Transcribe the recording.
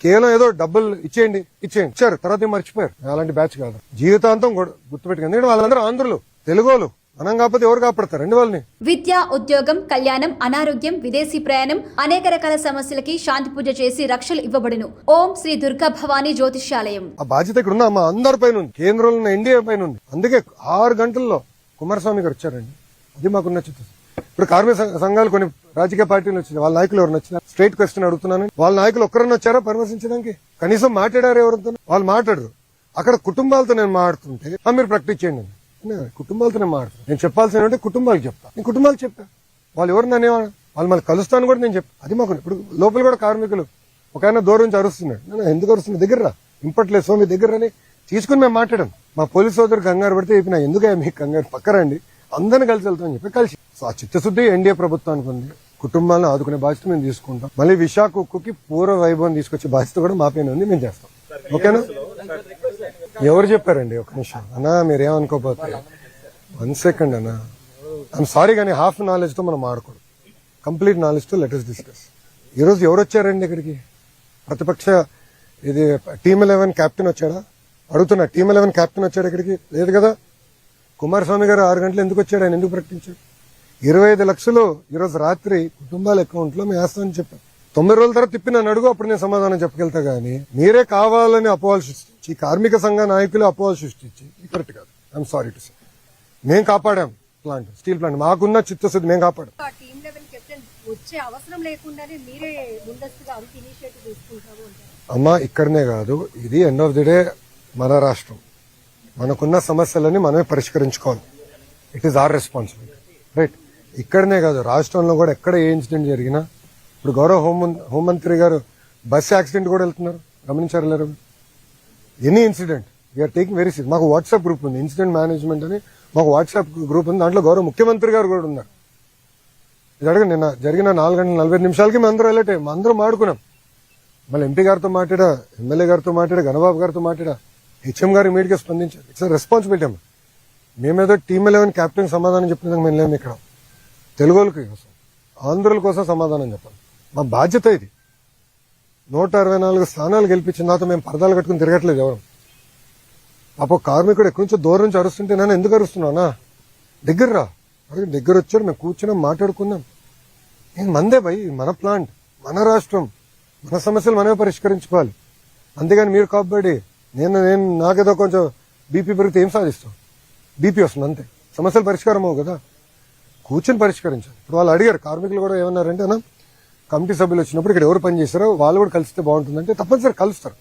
కేవలం ఏదో డబ్బులు ఇచ్చేయండి ఇచ్చారు, తర్వాత మర్చిపోయారు. అలాంటి బ్యాచ్ కాదు, జీవితాంతం గుర్తుపెట్టుకుంది. ఎందుకంటే వాళ్ళందరూ ఆంధ్రులు, తెలుగోలు. మనం కాకపోతే ఎవరు కాపాడతారండి వాళ్ళని? విద్య, ఉద్యోగం, కళ్యాణం, అనారోగ్యం, విదేశీ ప్రయాణం, అనేక రకాల సమస్యలకి శాంతి పూజ చేసి రక్షలు ఇవ్వబడును. ఓం శ్రీ దుర్గా భవానీ జ్యోతిష్యాలయం. ఆ బాధ్యత ఇక్కడ ఉందా? మా అందరి పైన ఉంది, కేంద్రంలో ఉన్న ఎన్డీఏ పైన ఉంది. అందుకే 6 గంటల్లో కుమారస్వామి గారు వచ్చారండి. అది మాకున్న చిత్తం. ఇప్పుడు కార్మిక సంఘాలు కొన్ని రాజకీయ పార్టీలు వచ్చినాయి, వాళ్ళ నాయకులు ఎవరు వచ్చినా స్ట్రైట్ క్వశ్చన్ అడుగుతున్నాను, వాళ్ళ నాయకులు ఒక్కరన్నా వచ్చారా పరామర్శించడానికి? కనీసం మాట్లాడారు ఎవరితో? వాళ్ళు మాట్లాడరు. అక్కడ కుటుంబాలతో నేను మాట్లాడుతుంటే మీరు ప్రాక్టీస్ చేయండి. కుటుంబాలతో నేను మాట్లాడుతాను. నేను చెప్పాల్సిన కుటుంబాలకు చెప్తా. నేను కుటుంబాలకు చెప్పా, వాళ్ళు ఎవరు నన్ను వాళ్ళు మళ్ళీ కలుస్తాను కూడా నేను చెప్పా. అది మాకు ఇప్పుడు లోపల కూడా కార్మికులు ఒక ఆయన దూరం నుంచి అరుస్తున్నాడు. నేను ఎందుకు అరుస్తున్నా? దగ్గర రా, ఇంపట్లేదు స్వామి దగ్గర అని తీసుకుని మేము మాట్లాడాం. మా పోలీసు సోదరు కంగారు పడితే చెప్పిన ఎందుకు మీకు కంగారు, పక్కరండి అందరిని కలిసి వెళ్తామని చెప్పి కలిసి. సో ఆ చిత్తశుద్ధి ఎన్డీఏ ప్రభుత్వానికి ఉంది. కుటుంబాలను ఆదుకునే బాధ్యత మేము తీసుకుంటాం. మళ్ళీ విశాఖ ఉక్కుకి పూర్వ వైభవం తీసుకొచ్చే బాధ్యత కూడా మా పైన ఉంది, మేము చేస్తాం. ఓకేనా? ఎవరు చెప్పారండి? ఒక నిమిషం అన్నా, మీరేమనుకోపోతే 1 సెకండ్ అన్నా. ఐఎమ్ సారీ కానీ హాఫ్ నాలెడ్జ్ తో మనం ఆడకూడదు, కంప్లీట్ నాలెడ్జ్ తో లెట్ us డిస్కస్. ఈరోజు ఎవరు వచ్చారండి ఇక్కడికి? ప్రతిపక్ష ఇది టీమ్ 11 కెప్టెన్ వచ్చాడా? అడుగుతున్నా, టీమ్ 11 కెప్టెన్ వచ్చాడు ఇక్కడికి? లేదు కదా. కుమారస్వామి గారు 6 గంటలు ఎందుకు వచ్చాడు? ఆయన ఎందుకు ప్రకటించాడు? 25 లక్షలు ఈరోజు రాత్రి కుటుంబాల అకౌంట్ లో మేము వేస్తామని చెప్పాను. 9 రోజుల తర్వాత తిప్పి నన్ను అడుగు, అప్పుడు నేను సమాధానం చెప్పగలుగుతా. గానీ మీరే కావాలని అపోహలు సృష్టించి, కార్మిక సంఘ నాయకులు అపోహలు సృష్టించి కరెక్ట్ కాదు. I'm sorry to say. మేము కాపాడాం ప్లాంట్, స్టీల్ ప్లాంట్, మాకున్న చిత్తశుద్ధి మేము కాపాడాం. అమ్మా ఇక్కడనే కాదు, ఇది ఎండ్ ఆఫ్ ది డే మన రాష్ట్రం, మనకున్న సమస్యలన్నీ మనమే పరిష్కరించుకోవాలి. It is our responsibility, right? ఇక్కడనే కాదు, రాష్ట్రంలో కూడా ఎక్కడ ఏ ఇన్సిడెంట్ జరిగినా, ఇప్పుడు గౌరవ హోంమంత్రి గారు బస్ యాక్సిడెంట్ కూడా వెళ్తున్నారు, గమనించారు లేరు? Any incident we are taking very serious. మాకు వాట్సాప్ గ్రూప్ ఉంది, ఇన్సిడెంట్ మేనేజ్మెంట్ అని మాకు వాట్సాప్ గ్రూప్ ఉంది. దాంట్లో గౌరవ ముఖ్యమంత్రి గారు కూడా ఉన్నారు. ఇది అడగండి, నిన్న జరిగిన 4:45 మేము అందరూ వెళ్ళటే అందరం ఆడుకున్నాం. మళ్ళీ ఎంపీ గారితో మాట్లాడా, ఎమ్మెల్యే గారితో మాట్లాడా, గణబాబు గారితో మాట్లాడా, హెచ్ఎం గారు ఇమీడియట్ గా స్పందించారు. ఇట్స్ రెస్పాన్సిబిలిటీ అమ్మా. మేమేదో టీమ్ 11 కెప్టెన్ సమాధానం చెప్పిన మేము లేము ఇక్కడ. తెలుగులకి కోసం, ఆంధ్రుల కోసం సమాధానం చెప్పాలి. మా బాధ్యత ఇది. 164 స్థానాలు గెలిపించిన తర్వాత మేము పరదాలు కట్టుకుని తిరగట్లేదు ఎవరు. అప్పుడు కార్మికుడు ఎక్కడి నుంచో దూరం నుంచి అరుస్తుంటే నేను ఎందుకు అరుస్తున్నానా? దగ్గర రా, దగ్గర వచ్చాడు, మేము కూర్చున్నాం, మాట్లాడుకున్నాం. నేను మందే భయ్, మన ప్లాంట్, మన రాష్ట్రం, మన సమస్యలు మనమే పరిష్కరించుకోవాలి. అంతేగాని మీరు కాబట్టి నేను నాకేదో కొంచెం బీపీ పెరిగితే ఏం సాధిస్తాం? బీపీ వస్తుంది అంతే, సమస్యలు పరిష్కారం అవ్వు కదా. కూర్చొని పరిష్కరించాలి. ఇప్పుడు వాళ్ళు అడిగారు, కార్మికులు కూడా ఏమన్నారంటే అన్న కమిటీ సభ్యులు వచ్చినప్పుడు ఇక్కడ ఎవరు పని చేశారో వాళ్ళు కూడా కలిస్తే బాగుంటుందంటే తప్పనిసరి కలుస్తారు.